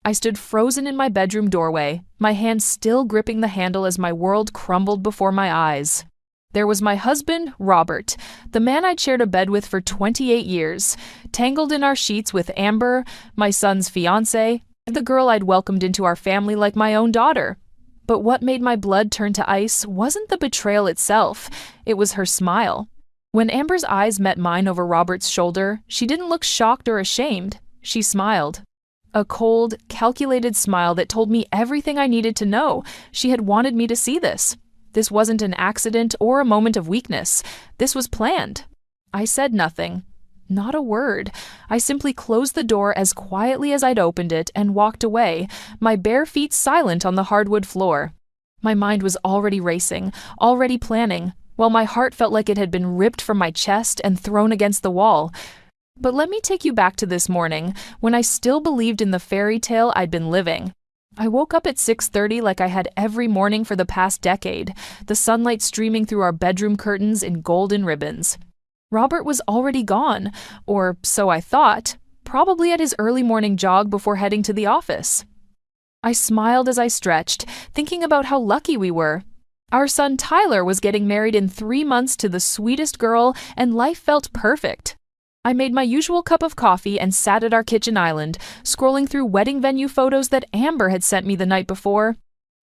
I stood frozen in my bedroom doorway, my hand still gripping the handle as my world crumbled before my eyes. There was my husband, Robert, the man I'd shared a bed with for 28 years, tangled in our sheets with Amber, my son's fiancée, the girl I'd welcomed into our family like my own daughter. But what made my blood turn to ice wasn't the betrayal itself, it was her smile. When Amber's eyes met mine over Robert's shoulder, she didn't look shocked or ashamed. She smiled. A cold, calculated smile that told me everything I needed to know. She had wanted me to see this. This wasn't an accident or a moment of weakness. This was planned. I said nothing. Not a word. I simply closed the door as quietly as I'd opened it and walked away, my bare feet silent on the hardwood floor. My mind was already racing, already planning, while my heart felt like it had been ripped from my chest and thrown against the wall. But let me take you back to this morning, when I still believed in the fairy tale I'd been living. I woke up at 6:30 like I had every morning for the past decade, the sunlight streaming through our bedroom curtains in golden ribbons. Robert was already gone, or so I thought, probably at his early morning jog before heading to the office. I smiled as I stretched, thinking about how lucky we were. Our son Tyler was getting married in 3 months to the sweetest girl, and life felt perfect. I made my usual cup of coffee and sat at our kitchen island, scrolling through wedding venue photos that Amber had sent me the night before.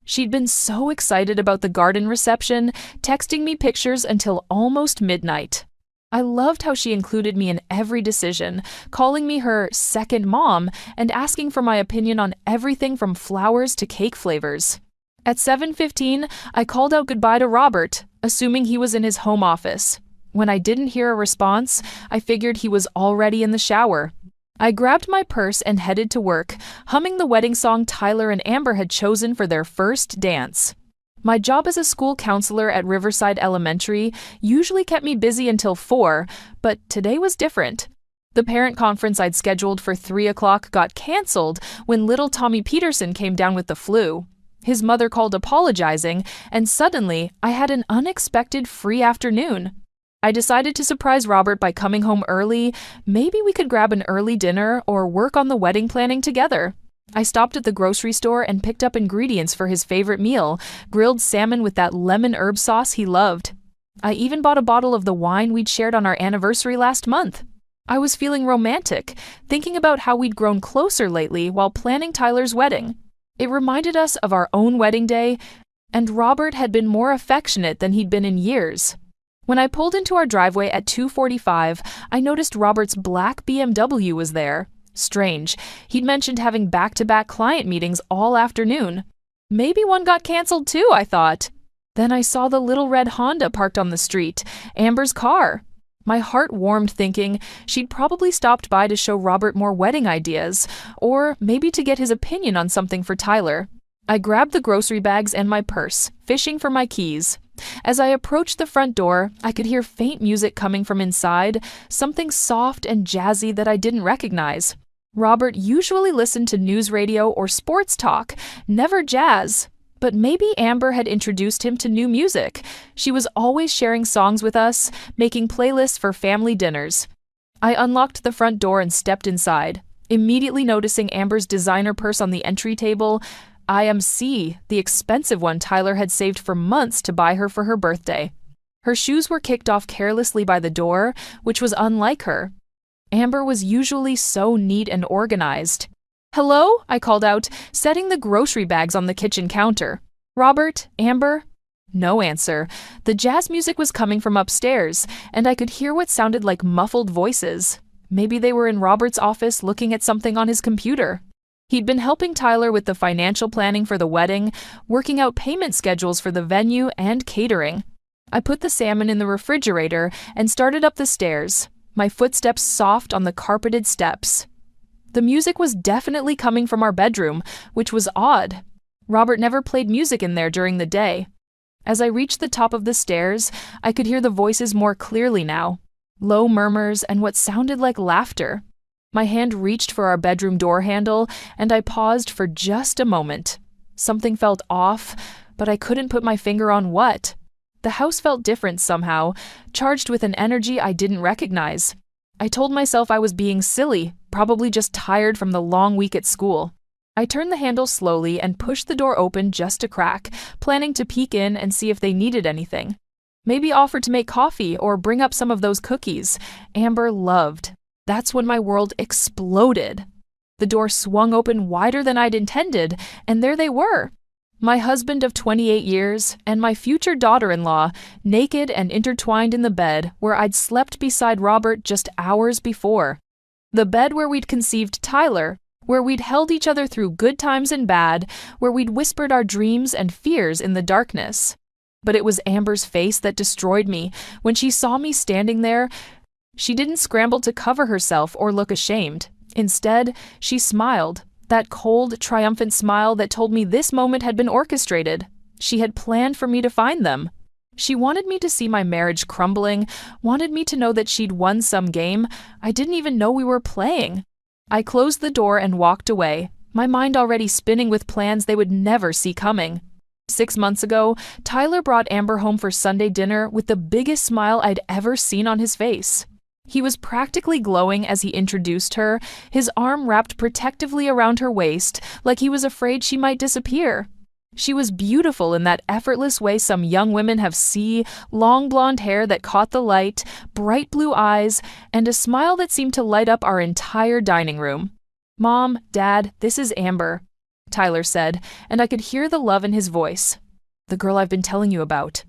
She'd been so excited about the garden reception, texting me pictures until almost midnight. I loved how she included me in every decision, calling me her second mom and asking for my opinion on everything from flowers to cake flavors. At 7:15, I called out goodbye to Robert, assuming he was in his home office. When I didn't hear a response, I figured he was already in the shower. I grabbed my purse and headed to work, humming the wedding song Tyler and Amber had chosen for their first dance. My job as a school counselor at Riverside Elementary usually kept me busy until 4, but today was different. The parent conference I'd scheduled for 3 o'clock got canceled when little Tommy Peterson came down with the flu. His mother called apologizing, and suddenly I had an unexpected free afternoon. I decided to surprise Robert by coming home early. Maybe we could grab an early dinner or work on the wedding planning together. I stopped at the grocery store and picked up ingredients for his favorite meal, grilled salmon with that lemon herb sauce he loved. I even bought a bottle of the wine we'd shared on our anniversary last month. I was feeling romantic, thinking about how we'd grown closer lately while planning Tyler's wedding. It reminded us of our own wedding day, and Robert had been more affectionate than he'd been in years. When I pulled into our driveway at 2:45, I noticed Robert's black BMW was there. Strange. He'd mentioned having back-to-back client meetings all afternoon. Maybe one got canceled too, I thought. Then I saw the little red Honda parked on the street, Amber's car. My heart warmed thinking she'd probably stopped by to show Robert more wedding ideas, or maybe to get his opinion on something for Tyler. I grabbed the grocery bags and my purse, fishing for my keys. As I approached the front door, I could hear faint music coming from inside, something soft and jazzy that I didn't recognize. Robert usually listened to news radio or sports talk, never jazz. But maybe Amber had introduced him to new music. She was always sharing songs with us, making playlists for family dinners. I unlocked the front door and stepped inside, immediately noticing Amber's designer purse on the entry table. IMC, the expensive one Tyler had saved for months to buy her for her birthday. Her shoes were kicked off carelessly by the door, which was unlike her. Amber was usually so neat and organized. "Hello?" I called out, setting the grocery bags on the kitchen counter. "Robert? Amber?" No answer. The jazz music was coming from upstairs, and I could hear what sounded like muffled voices. Maybe they were in Robert's office looking at something on his computer. He'd been helping Tyler with the financial planning for the wedding, working out payment schedules for the venue and catering. I put the salmon in the refrigerator and started up the stairs, my footsteps soft on the carpeted steps. The music was definitely coming from our bedroom, which was odd. Robert never played music in there during the day. As I reached the top of the stairs, I could hear the voices more clearly now, low murmurs and what sounded like laughter. My hand reached for our bedroom door handle, and I paused for just a moment. Something felt off, but I couldn't put my finger on what. The house felt different somehow, charged with an energy I didn't recognize. I told myself I was being silly, probably just tired from the long week at school. I turned the handle slowly and pushed the door open just a crack, planning to peek in and see if they needed anything. Maybe offer to make coffee or bring up some of those cookies Amber loved. That's when my world exploded. The door swung open wider than I'd intended, and there they were. My husband of 28 years and my future daughter-in-law, naked and intertwined in the bed where I'd slept beside Robert just hours before. The bed where we'd conceived Tyler, where we'd held each other through good times and bad, where we'd whispered our dreams and fears in the darkness. But it was Amber's face that destroyed me. When she saw me standing there, she didn't scramble to cover herself or look ashamed. Instead, she smiled, that cold, triumphant smile that told me this moment had been orchestrated. She had planned for me to find them. She wanted me to see my marriage crumbling, wanted me to know that she'd won some game I didn't even know we were playing. I closed the door and walked away, my mind already spinning with plans they would never see coming. 6 months ago, Tyler brought Amber home for Sunday dinner with the biggest smile I'd ever seen on his face. He was practically glowing as he introduced her, his arm wrapped protectively around her waist, like he was afraid she might disappear. She was beautiful in that effortless way some young women have long blonde hair that caught the light, bright blue eyes, and a smile that seemed to light up our entire dining room. "Mom, Dad, this is Amber," Tyler said, and I could hear the love in his voice. "The girl I've been telling you about."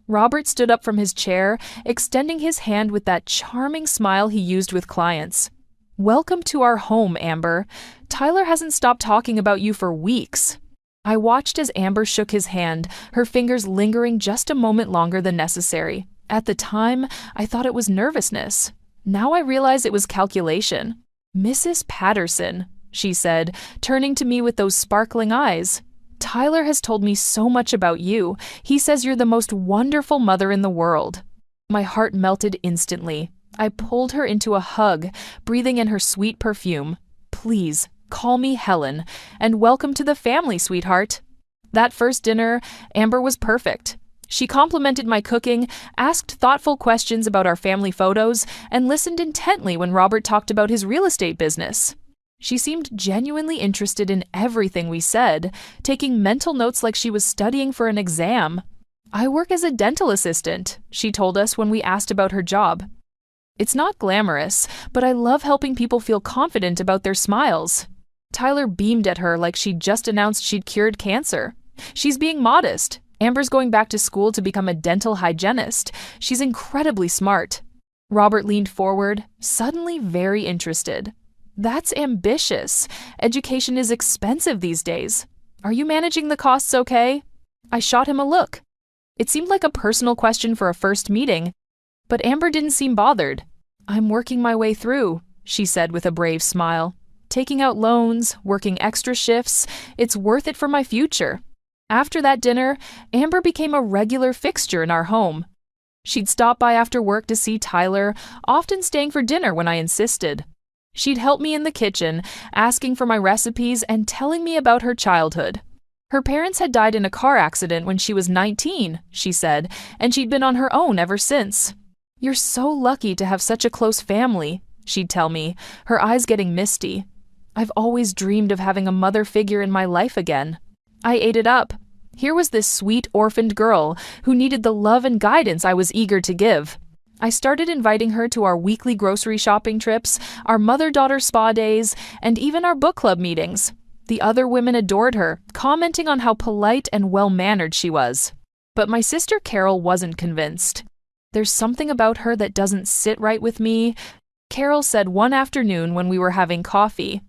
Robert stood up from his chair, extending his hand with that charming smile he used with clients. "Welcome to our home, Amber. Tyler hasn't stopped talking about you for weeks." I watched as Amber shook his hand, her fingers lingering just a moment longer than necessary. At the time, I thought it was nervousness. Now I realize it was calculation. "Mrs. Patterson," she said, turning to me with those sparkling eyes. "Tyler has told me so much about you. He says you're the most wonderful mother in the world." My heart melted instantly. I pulled her into a hug, breathing in her sweet perfume. "Please, call me Helen, and welcome to the family, sweetheart." That first dinner, Amber was perfect. She complimented my cooking, asked thoughtful questions about our family photos, and listened intently when Robert talked about his real estate business. She seemed genuinely interested in everything we said, taking mental notes like she was studying for an exam. "I work as a dental assistant," she told us when we asked about her job. "It's not glamorous, but I love helping people feel confident about their smiles." Tyler beamed at her like she'd just announced she'd cured cancer. "She's being modest. Amber's going back to school to become a dental hygienist. She's incredibly smart." Robert leaned forward, suddenly very interested. "That's ambitious. Education is expensive these days. Are you managing the costs okay?" I shot him a look. It seemed like a personal question for a first meeting, but Amber didn't seem bothered. "I'm working my way through," she said with a brave smile. "Taking out loans, working extra shifts, it's worth it for my future." After that dinner, Amber became a regular fixture in our home. She'd stop by after work to see Tyler, often staying for dinner when I insisted. She'd help me in the kitchen, asking for my recipes and telling me about her childhood. Her parents had died in a car accident when she was 19, she said, and she'd been on her own ever since. "You're so lucky to have such a close family," she'd tell me, her eyes getting misty. "I've always dreamed of having a mother figure in my life again." I ate it up. Here was this sweet orphaned girl who needed the love and guidance I was eager to give. I started inviting her to our weekly grocery shopping trips, our mother-daughter spa days, and even our book club meetings. The other women adored her, commenting on how polite and well-mannered she was. But my sister Carol wasn't convinced. "There's something about her that doesn't sit right with me," Carol said one afternoon when we were having coffee.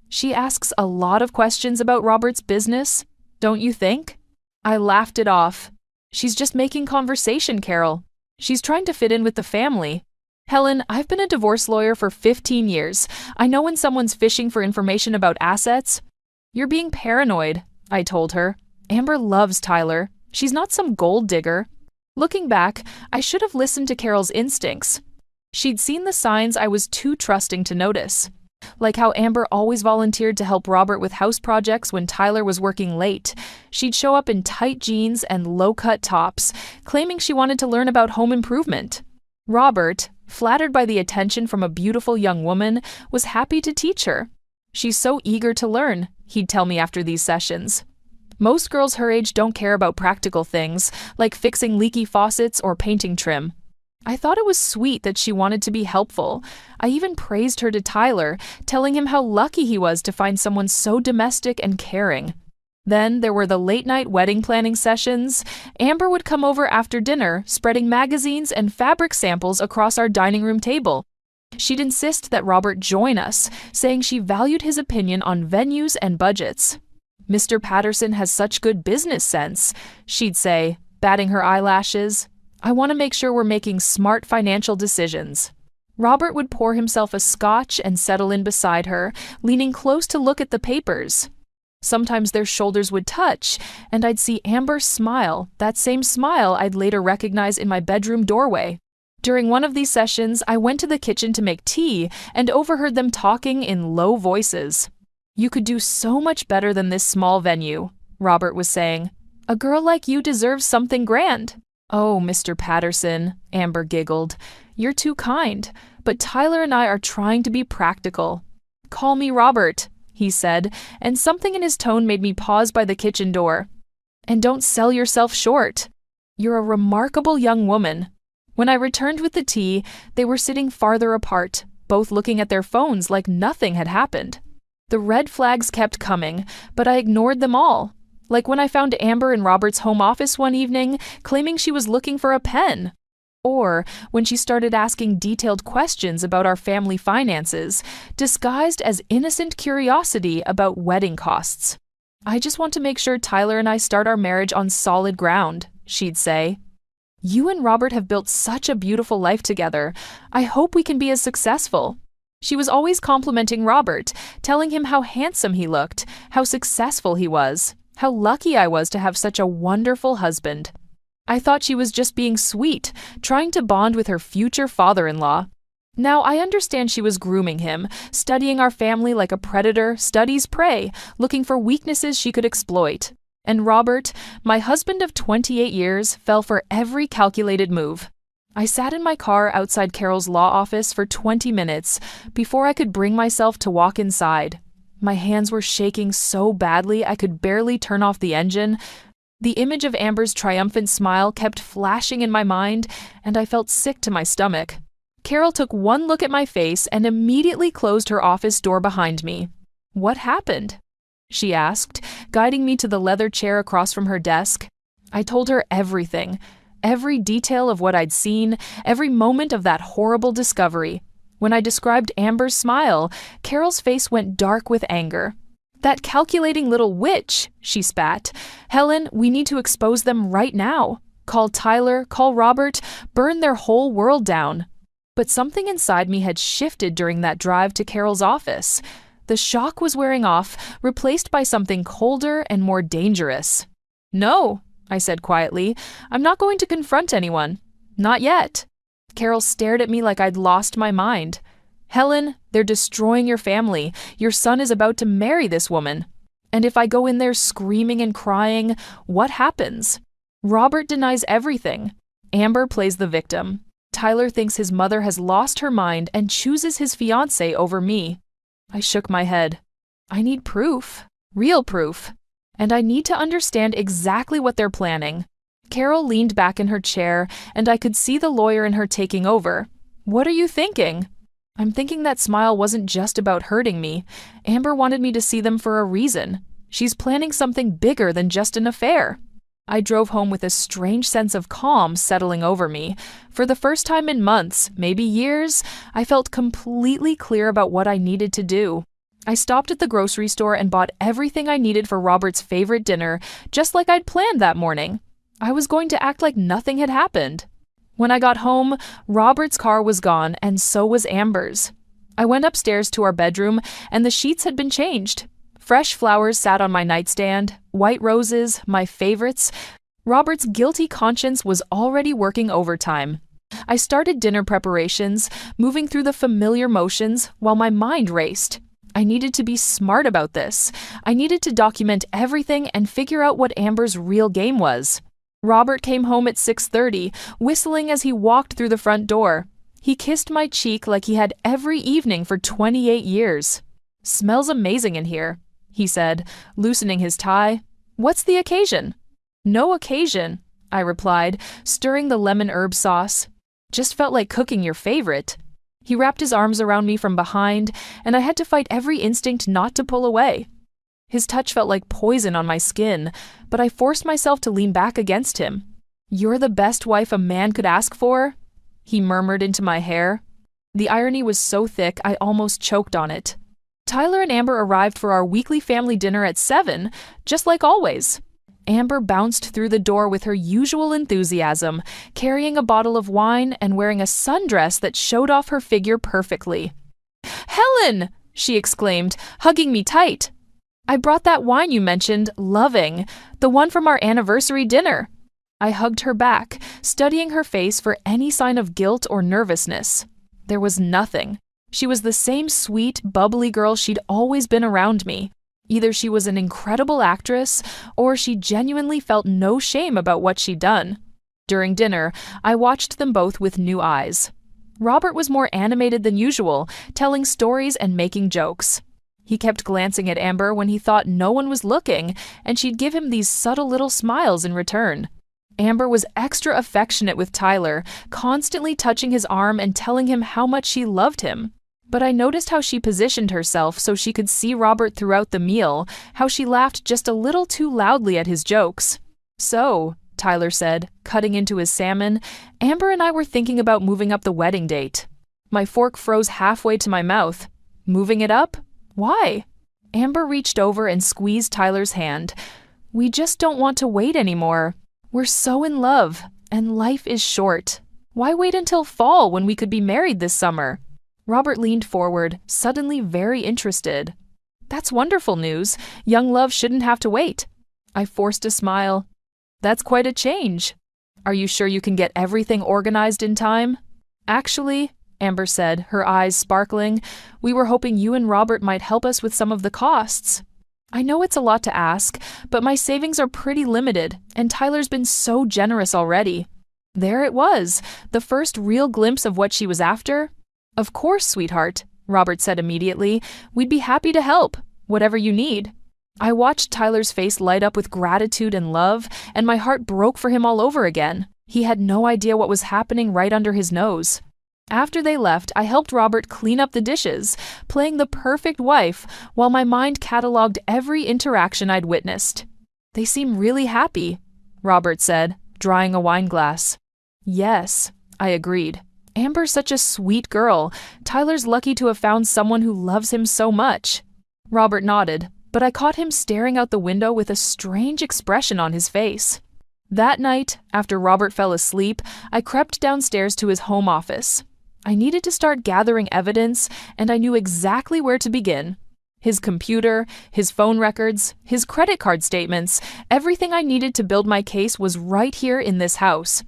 "She asks a lot of questions about Robert's business, don't you think?" I laughed it off. "She's just making conversation, Carol. She's trying to fit in with the family. Helen, I've been a divorce lawyer for 15 years. I know when someone's fishing for information about assets." "You're being paranoid," I told her. "Amber loves Tyler. She's not some gold digger." Looking back, I should have listened to Carol's instincts. She'd seen the signs I was too trusting to notice. Like how Amber always volunteered to help Robert with house projects when Tyler was working late. She'd show up in tight jeans and low-cut tops, claiming she wanted to learn about home improvement. Robert, flattered by the attention from a beautiful young woman, was happy to teach her. "She's so eager to learn," he'd tell me after these sessions. "Most girls her age don't care about practical things, like fixing leaky faucets or painting trim." I thought it was sweet that she wanted to be helpful. I even praised her to Tyler, telling him how lucky he was to find someone so domestic and caring. Then there were the late-night wedding planning sessions. Amber would come over after dinner, spreading magazines and fabric samples across our dining room table. She'd insist that Robert join us, saying she valued his opinion on venues and budgets. "Mr. Patterson has such good business sense," she'd say, batting her eyelashes. "I want to make sure we're making smart financial decisions." Robert would pour himself a scotch and settle in beside her, leaning close to look at the papers. Sometimes their shoulders would touch, and I'd see Amber smile, that same smile I'd later recognize in my bedroom doorway. During one of these sessions, I went to the kitchen to make tea and overheard them talking in low voices. "You could do so much better than this small venue," Robert was saying. "A girl like you deserves something grand." "Oh, Mr. Patterson," Amber giggled, "you're too kind, but Tyler and I are trying to be practical." "Call me Robert," he said, and something in his tone made me pause by the kitchen door. "And don't sell yourself short. You're a remarkable young woman." When I returned with the tea, they were sitting farther apart, both looking at their phones like nothing had happened. The red flags kept coming, but I ignored them all. Like when I found Amber in Robert's home office one evening, claiming she was looking for a pen. Or when she started asking detailed questions about our family finances, disguised as innocent curiosity about wedding costs. "I just want to make sure Tyler and I start our marriage on solid ground," she'd say. "You and Robert have built such a beautiful life together. I hope we can be as successful." She was always complimenting Robert, telling him how handsome he looked, how successful he was, how lucky I was to have such a wonderful husband. I thought she was just being sweet, trying to bond with her future father-in-law. Now I understand she was grooming him, studying our family like a predator studies prey, looking for weaknesses she could exploit. And Robert, my husband of 28 years, fell for every calculated move. I sat in my car outside Carol's law office for 20 minutes before I could bring myself to walk inside. My hands were shaking so badly I could barely turn off the engine. The image of Amber's triumphant smile kept flashing in my mind, and I felt sick to my stomach. Carol took one look at my face and immediately closed her office door behind me. "What happened?" she asked, guiding me to the leather chair across from her desk. I told her everything, every detail of what I'd seen, every moment of that horrible discovery. When I described Amber's smile, Carol's face went dark with anger. "That calculating little witch," she spat. "Helen, we need to expose them right now. Call Tyler, call Robert, burn their whole world down." But something inside me had shifted during that drive to Carol's office. The shock was wearing off, replaced by something colder and more dangerous. "No," I said quietly, "I'm not going to confront anyone. Not yet." Carol stared at me like I'd lost my mind. "Helen, they're destroying your family. Your son is about to marry this woman. And if I go in there screaming and crying, what happens? Robert denies everything. Amber plays the victim. Tyler thinks his mother has lost her mind and chooses his fiancée over me." I shook my head. "I need proof, real proof. And I need to understand exactly what they're planning." Carol leaned back in her chair, and I could see the lawyer in her taking over. "What are you thinking?" "I'm thinking that smile wasn't just about hurting me. Amber wanted me to see them for a reason. She's planning something bigger than just an affair." I drove home with a strange sense of calm settling over me. For the first time in months, maybe years, I felt completely clear about what I needed to do. I stopped at the grocery store and bought everything I needed for Robert's favorite dinner, just like I'd planned that morning. I was going to act like nothing had happened. When I got home, Robert's car was gone, and so was Amber's. I went upstairs to our bedroom, and the sheets had been changed. Fresh flowers sat on my nightstand, white roses, my favorites. Robert's guilty conscience was already working overtime. I started dinner preparations, moving through the familiar motions while my mind raced. I needed to be smart about this. I needed to document everything and figure out what Amber's real game was. Robert came home at 6:30, whistling as he walked through the front door. He kissed my cheek like he had every evening for 28 years. "Smells amazing in here," he said, loosening his tie. "What's the occasion?" "No occasion," I replied, stirring the lemon herb sauce. "Just felt like cooking your favorite." He wrapped his arms around me from behind, and I had to fight every instinct not to pull away. His touch felt like poison on my skin, but I forced myself to lean back against him. "You're the best wife a man could ask for," he murmured into my hair. The irony was so thick I almost choked on it. Tyler and Amber arrived for our weekly family dinner at 7, just like always. Amber bounced through the door with her usual enthusiasm, carrying a bottle of wine and wearing a sundress that showed off her figure perfectly. "Helen!" she exclaimed, hugging me tight. "I brought that wine you mentioned, Loving, the one from our anniversary dinner." I hugged her back, studying her face for any sign of guilt or nervousness. There was nothing. She was the same sweet, bubbly girl she'd always been around me. Either she was an incredible actress, or she genuinely felt no shame about what she'd done. During dinner, I watched them both with new eyes. Robert was more animated than usual, telling stories and making jokes. He kept glancing at Amber when he thought no one was looking, and she'd give him these subtle little smiles in return. Amber was extra affectionate with Tyler, constantly touching his arm and telling him how much she loved him. But I noticed how she positioned herself so she could see Robert throughout the meal, how she laughed just a little too loudly at his jokes. "So," Tyler said, cutting into his salmon, "Amber and I were thinking about moving up the wedding date." My fork froze halfway to my mouth. "Moving it up? Why?" Amber reached over and squeezed Tyler's hand. "We just don't want to wait anymore. We're so in love, and life is short. Why wait until fall when we could be married this summer?" Robert leaned forward, suddenly very interested. "That's wonderful news. Young love shouldn't have to wait." I forced a smile. "That's quite a change. Are you sure you can get everything organized in time?" "Actually," Amber said, her eyes sparkling, "we were hoping you and Robert might help us with some of the costs. I know it's a lot to ask, but my savings are pretty limited, and Tyler's been so generous already." There it was, the first real glimpse of what she was after. "Of course, sweetheart," Robert said immediately. "We'd be happy to help, whatever you need." I watched Tyler's face light up with gratitude and love, and my heart broke for him all over again. He had no idea what was happening right under his nose. After they left, I helped Robert clean up the dishes, playing the perfect wife, while my mind cataloged every interaction I'd witnessed. "They seem really happy," Robert said, drying a wine glass. "Yes," I agreed. "Amber's such a sweet girl. Tyler's lucky to have found someone who loves him so much." Robert nodded, but I caught him staring out the window with a strange expression on his face. That night, after Robert fell asleep, I crept downstairs to his home office. I needed to start gathering evidence, and I knew exactly where to begin. His computer, his phone records, his credit card statements, everything I needed to build my case was right here in this house.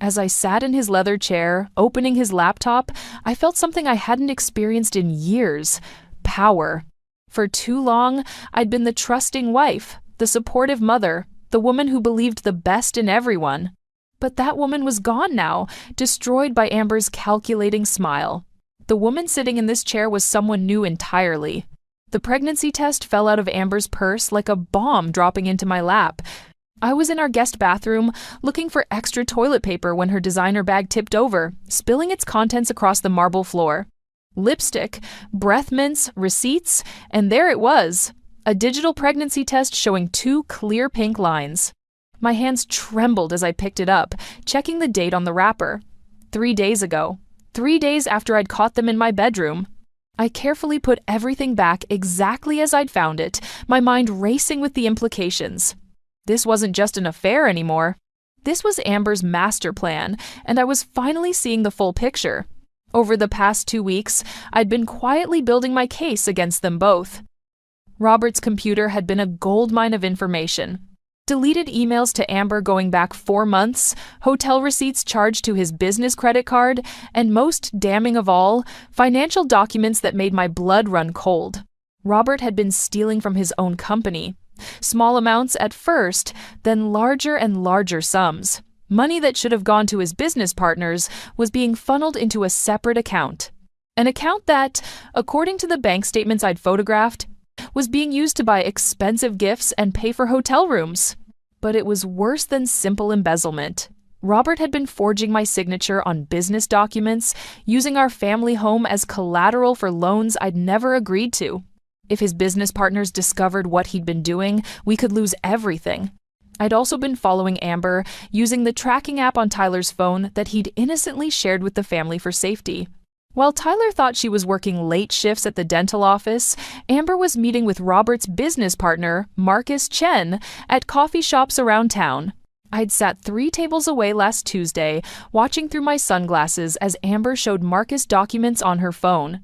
As I sat in his leather chair, opening his laptop, I felt something I hadn't experienced in years: power. For too long, I'd been the trusting wife, the supportive mother, the woman who believed the best in everyone. But that woman was gone now, destroyed by Amber's calculating smile. The woman sitting in this chair was someone new entirely. The pregnancy test fell out of Amber's purse like a bomb dropping into my lap. I was in our guest bathroom, looking for extra toilet paper when her designer bag tipped over, spilling its contents across the marble floor. Lipstick, breath mints, receipts, and there it was, a digital pregnancy test showing 2 clear pink lines. My hands trembled as I picked it up, checking the date on the wrapper. 3 days ago. 3 days after I'd caught them in my bedroom. I carefully put everything back exactly as I'd found it, my mind racing with the implications. This wasn't just an affair anymore. This was Amber's master plan, and I was finally seeing the full picture. Over the past 2 weeks, I'd been quietly building my case against them both. Robert's computer had been a goldmine of information. Deleted emails to Amber going back 4 months, hotel receipts charged to his business credit card, and most damning of all, financial documents that made my blood run cold. Robert had been stealing from his own company. Small amounts at first, then larger and larger sums. Money that should have gone to his business partners was being funneled into a separate account. An account that, according to the bank statements I'd photographed, was being used to buy expensive gifts and pay for hotel rooms. But it was worse than simple embezzlement. Robert had been forging my signature on business documents, using our family home as collateral for loans I'd never agreed to. If his business partners discovered what he'd been doing, we could lose everything. I'd also been following Amber, using the tracking app on Tyler's phone that he'd innocently shared with the family for safety. While Tyler thought she was working late shifts at the dental office, Amber was meeting with Robert's business partner, Marcus Chen, at coffee shops around town. I'd sat 3 tables away last Tuesday, watching through my sunglasses as Amber showed Marcus documents on her phone.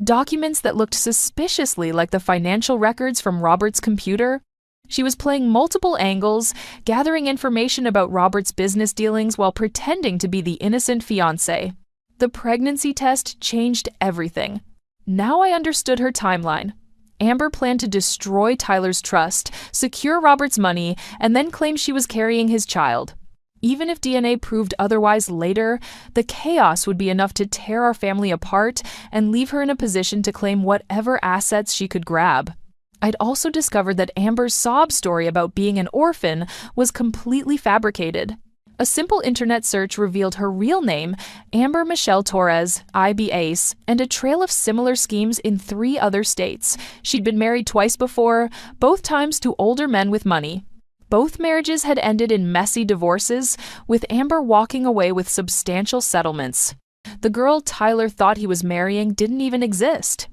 Documents that looked suspiciously like the financial records from Robert's computer. She was playing multiple angles, gathering information about Robert's business dealings while pretending to be the innocent fiancé. The pregnancy test changed everything. Now I understood her timeline. Amber planned to destroy Tyler's trust, secure Robert's money, and then claim she was carrying his child. Even if DNA proved otherwise later, the chaos would be enough to tear our family apart and leave her in a position to claim whatever assets she could grab. I'd also discovered that Amber's sob story about being an orphan was completely fabricated. A simple internet search revealed her real name, Amber Michelle Torres, IB Ace, and a trail of similar schemes in 3 other states. She'd been married twice before, both times to older men with money. Both marriages had ended in messy divorces, with Amber walking away with substantial settlements. The girl Tyler thought he was marrying didn't even exist.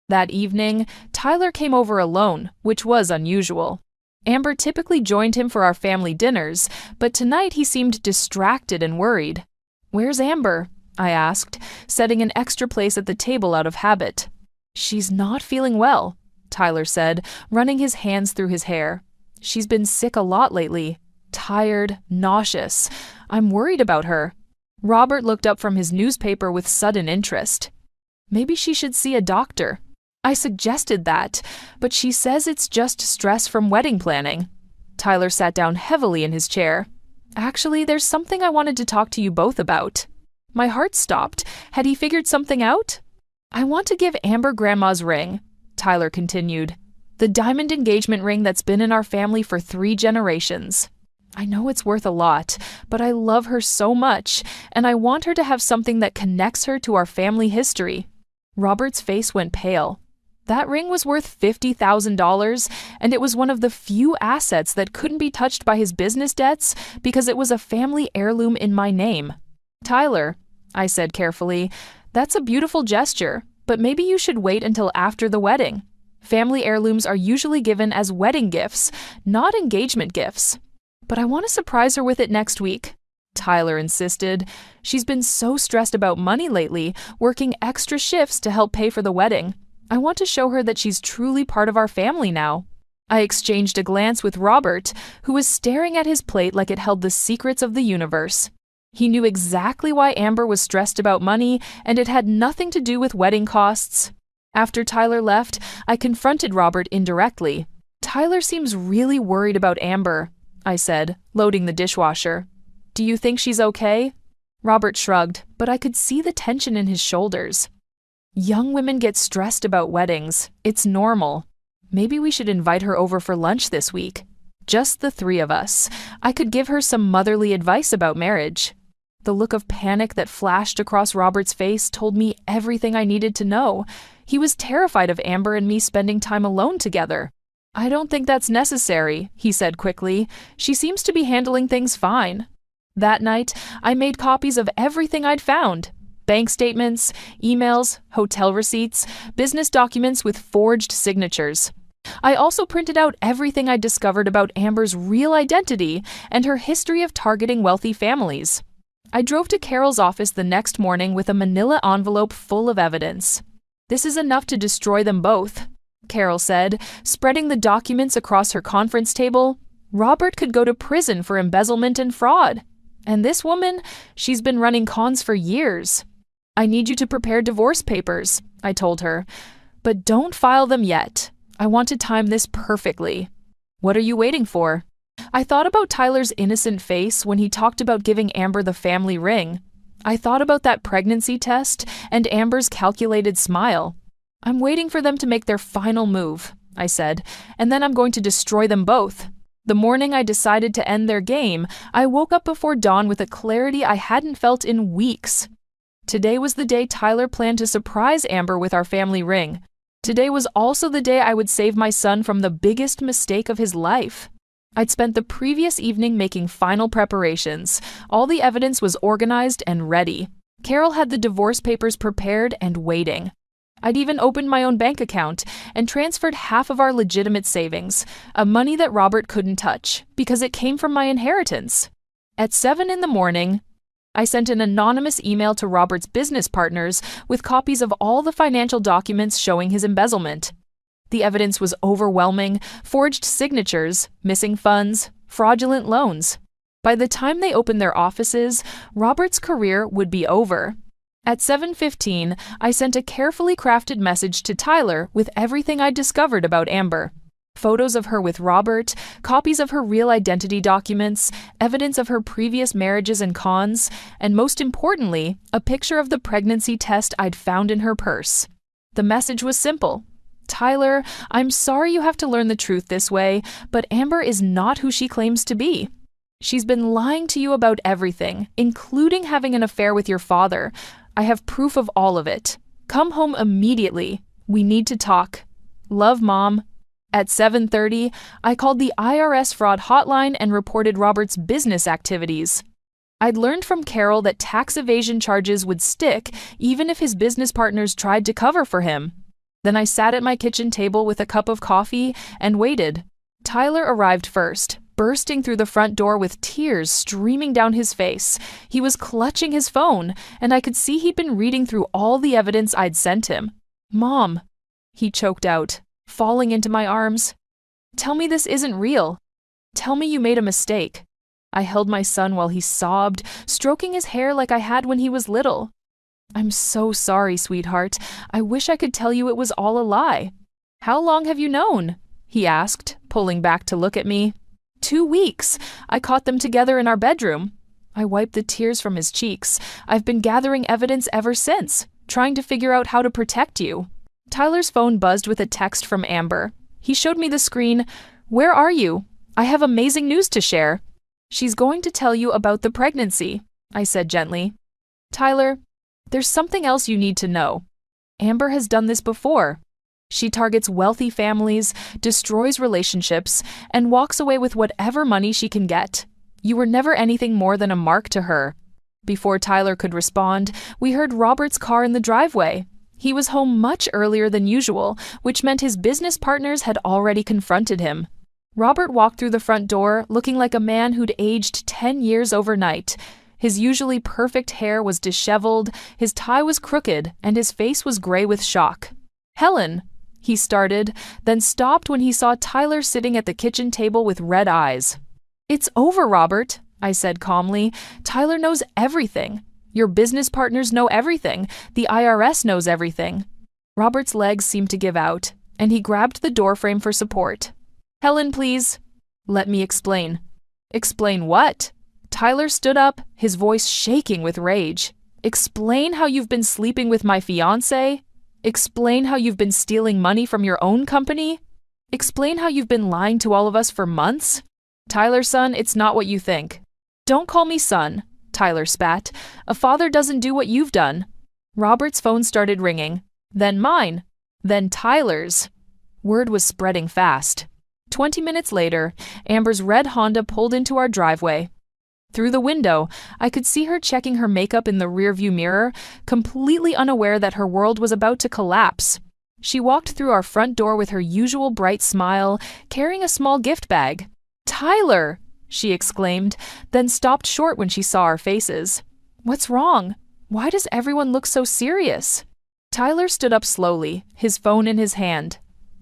That evening, Tyler came over alone, which was unusual. Amber typically joined him for our family dinners, but tonight he seemed distracted and worried. "Where's Amber?" I asked, setting an extra place at the table out of habit. "She's not feeling well," Tyler said, running his hands through his hair. "She's been sick a lot lately. Tired, nauseous. I'm worried about her." Robert looked up from his newspaper with sudden interest. "Maybe she should see a doctor." I suggested that, but she says it's just stress from wedding planning. Tyler sat down heavily in his chair. "Actually, there's something I wanted to talk to you both about." My heart stopped. Had he figured something out? "I want to give Amber Grandma's ring," Tyler continued. "The diamond engagement ring that's been in our family for 3 generations. I know it's worth a lot, but I love her so much, and I want her to have something that connects her to our family history." Robert's face went pale. That ring was worth $50,000, and it was one of the few assets that couldn't be touched by his business debts because it was a family heirloom in my name. "Tyler," I said carefully, "that's a beautiful gesture, but maybe you should wait until after the wedding. Family heirlooms are usually given as wedding gifts, not engagement gifts." "But I want to surprise her with it next week," Tyler insisted. "She's been so stressed about money lately, working extra shifts to help pay for the wedding. I want to show her that she's truly part of our family now." I exchanged a glance with Robert, who was staring at his plate like it held the secrets of the universe. He knew exactly why Amber was stressed about money, and it had nothing to do with wedding costs. After Tyler left, I confronted Robert indirectly. "Tyler seems really worried about Amber," I said, loading the dishwasher. "Do you think she's okay?" Robert shrugged, but I could see the tension in his shoulders. "Young women get stressed about weddings. It's normal. Maybe we should invite her over for lunch this week. Just the 3 of us. I could give her some motherly advice about marriage." The look of panic that flashed across Robert's face told me everything I needed to know. He was terrified of Amber and me spending time alone together. "I don't think that's necessary," he said quickly. "She seems to be handling things fine." That night, I made copies of everything I'd found. Bank statements, emails, hotel receipts, business documents with forged signatures. I also printed out everything I'd discovered about Amber's real identity and her history of targeting wealthy families. I drove to Carol's office the next morning with a manila envelope full of evidence. "This is enough to destroy them both," Carol said, spreading the documents across her conference table. "Robert could go to prison for embezzlement and fraud. And this woman, she's been running cons for years. I need you to prepare divorce papers," I told her. "But don't file them yet. I want to time this perfectly." "What are you waiting for?" I thought about Tyler's innocent face when he talked about giving Amber the family ring. I thought about that pregnancy test and Amber's calculated smile. "I'm waiting for them to make their final move," I said, "and then I'm going to destroy them both." The morning I decided to end their game, I woke up before dawn with a clarity I hadn't felt in weeks. Today was the day Tyler planned to surprise Amber with our family ring. Today was also the day I would save my son from the biggest mistake of his life. I'd spent the previous evening making final preparations. All the evidence was organized and ready. Carol had the divorce papers prepared and waiting. I'd even opened my own bank account and transferred half of our legitimate savings, a money that Robert couldn't touch, because it came from my inheritance. At 7 in the morning, I sent an anonymous email to Robert's business partners with copies of all the financial documents showing his embezzlement. The evidence was overwhelming: forged signatures, missing funds, fraudulent loans. By the time they opened their offices, Robert's career would be over. At 7:15, I sent a carefully crafted message to Tyler with everything I'd discovered about Amber. Photos of her with Robert, copies of her real identity documents, evidence of her previous marriages and cons, and most importantly, a picture of the pregnancy test I'd found in her purse. The message was simple. "Tyler, I'm sorry you have to learn the truth this way, but Amber is not who she claims to be. She's been lying to you about everything, including having an affair with your father. I have proof of all of it. Come home immediately. We need to talk. Love, Mom." At 7:30, I called the IRS fraud hotline and reported Robert's business activities. I'd learned from Carol that tax evasion charges would stick even if his business partners tried to cover for him. Then I sat at my kitchen table with a cup of coffee and waited. Tyler arrived first, bursting through the front door with tears streaming down his face. He was clutching his phone, and I could see he'd been reading through all the evidence I'd sent him. "Mom," he choked out, falling into my arms. "Tell me this isn't real. Tell me you made a mistake." I held my son while he sobbed, stroking his hair like I had when he was little. "I'm so sorry, sweetheart. I wish I could tell you it was all a lie." "How long have you known?" he asked, pulling back to look at me. 2 weeks. I caught them together in our bedroom." I wiped the tears from his cheeks. "I've been gathering evidence ever since, trying to figure out how to protect you." Tyler's phone buzzed with a text from Amber. He showed me the screen. "Where are you? I have amazing news to share." "She's going to tell you about the pregnancy," I said gently. "Tyler, there's something else you need to know. Amber has done this before. She targets wealthy families, destroys relationships, and walks away with whatever money she can get. You were never anything more than a mark to her." Before Tyler could respond, we heard Robert's car in the driveway. He was home much earlier than usual, which meant his business partners had already confronted him. Robert walked through the front door looking like a man who'd aged 10 years overnight. His usually perfect hair was disheveled, his tie was crooked, and his face was gray with shock. "Helen," he started, then stopped when he saw Tyler sitting at the kitchen table with red eyes. "It's over, Robert," I said calmly. "Tyler knows everything. Your business partners know everything. The IRS knows everything." Robert's legs seemed to give out, and he grabbed the doorframe for support. "Helen, please." "Let me explain." "Explain what?" Tyler stood up, his voice shaking with rage. "Explain how you've been sleeping with my fiancée? Explain how you've been stealing money from your own company? Explain how you've been lying to all of us for months?" "Tyler, son, it's not what you think." "Don't call me son," Tyler spat. "A father doesn't do what you've done." Robert's phone started ringing. Then mine. Then Tyler's. Word was spreading fast. 20 minutes later, Amber's red Honda pulled into our driveway. Through the window, I could see her checking her makeup in the rearview mirror, completely unaware that her world was about to collapse. She walked through our front door with her usual bright smile, carrying a small gift bag. "Tyler!" she exclaimed, then stopped short when she saw our faces. "What's wrong? Why does everyone look so serious?" Tyler stood up slowly, his phone in his hand.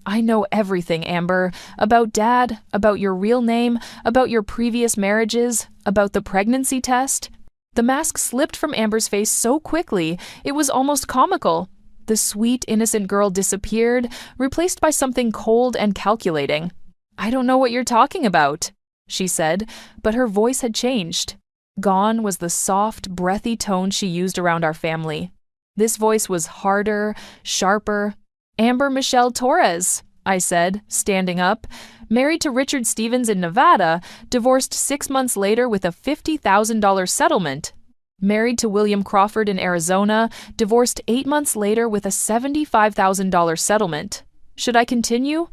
"I know everything, Amber. About Dad, about your real name, about your previous marriages, about the pregnancy test." The mask slipped from Amber's face so quickly, it was almost comical. The sweet, innocent girl disappeared, replaced by something cold and calculating. "I don't know what you're talking about," she said, but her voice had changed. Gone was the soft, breathy tone she used around our family. This voice was harder, sharper. Amber Michelle Torres, I said, standing up. Married to Richard Stevens in Nevada, divorced 6 months later with a $50,000 settlement. Married to William Crawford in Arizona, divorced 8 months later with a $75,000 settlement. Should I continue?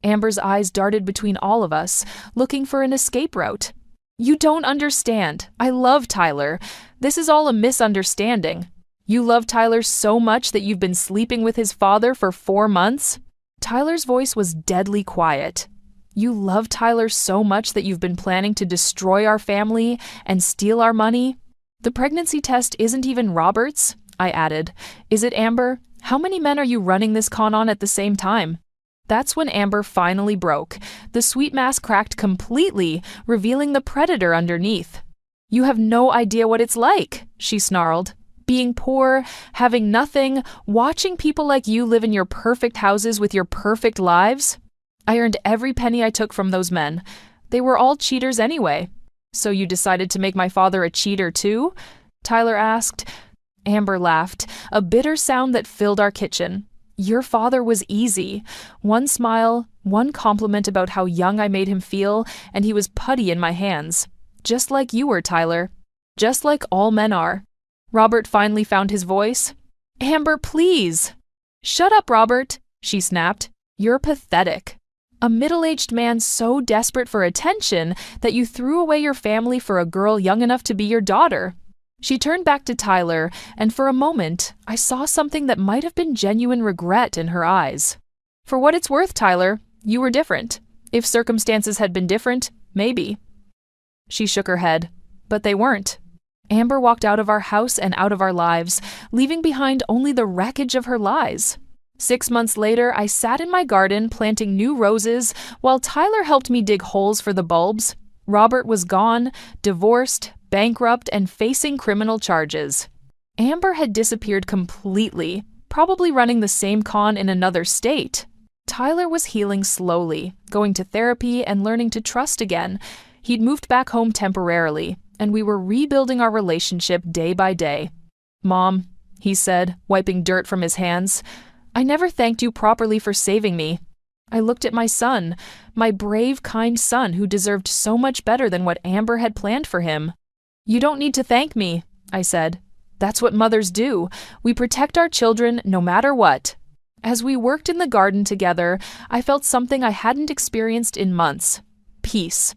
Amber's eyes darted between all of us, looking for an escape route. You don't understand. I love Tyler. This is all a misunderstanding. You love Tyler so much that you've been sleeping with his father for 4 months? Tyler's voice was deadly quiet. You love Tyler so much that you've been planning to destroy our family and steal our money? The pregnancy test isn't even Robert's, I added. Is it, Amber? How many men are you running this con on at the same time? That's when Amber finally broke. The sweet mask cracked completely, revealing the predator underneath. You have no idea what it's like, she snarled. Being poor, having nothing, watching people like you live in your perfect houses with your perfect lives. I earned every penny I took from those men. They were all cheaters anyway. So you decided to make my father a cheater too? Tyler asked. Amber laughed, a bitter sound that filled our kitchen. Your father was easy. One smile, one compliment about how young I made him feel, and he was putty in my hands. Just like you were, Tyler. Just like all men are. Robert finally found his voice. Amber, please. Shut up, Robert, she snapped. You're pathetic. A middle-aged man so desperate for attention that you threw away your family for a girl young enough to be your daughter. She turned back to Tyler, and for a moment, I saw something that might have been genuine regret in her eyes. For what it's worth, Tyler, you were different. If circumstances had been different, maybe. She shook her head, but they weren't. Amber walked out of our house and out of our lives, leaving behind only the wreckage of her lies. 6 months later, I sat in my garden planting new roses while Tyler helped me dig holes for the bulbs. Robert was gone, divorced, bankrupt, and facing criminal charges. Amber had disappeared completely, probably running the same con in another state. Tyler was healing slowly, going to therapy and learning to trust again. He'd moved back home temporarily, and we were rebuilding our relationship day by day. Mom, he said, wiping dirt from his hands, I never thanked you properly for saving me. I looked at my son, my brave, kind son who deserved so much better than what Amber had planned for him. You don't need to thank me, I said. That's what mothers do. We protect our children no matter what. As we worked in the garden together, I felt something I hadn't experienced in months. Peace.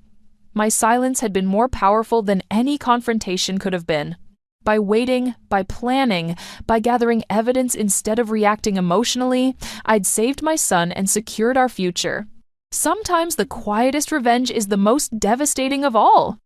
My silence had been more powerful than any confrontation could have been. By waiting, by planning, by gathering evidence instead of reacting emotionally, I'd saved my son and secured our future. Sometimes the quietest revenge is the most devastating of all.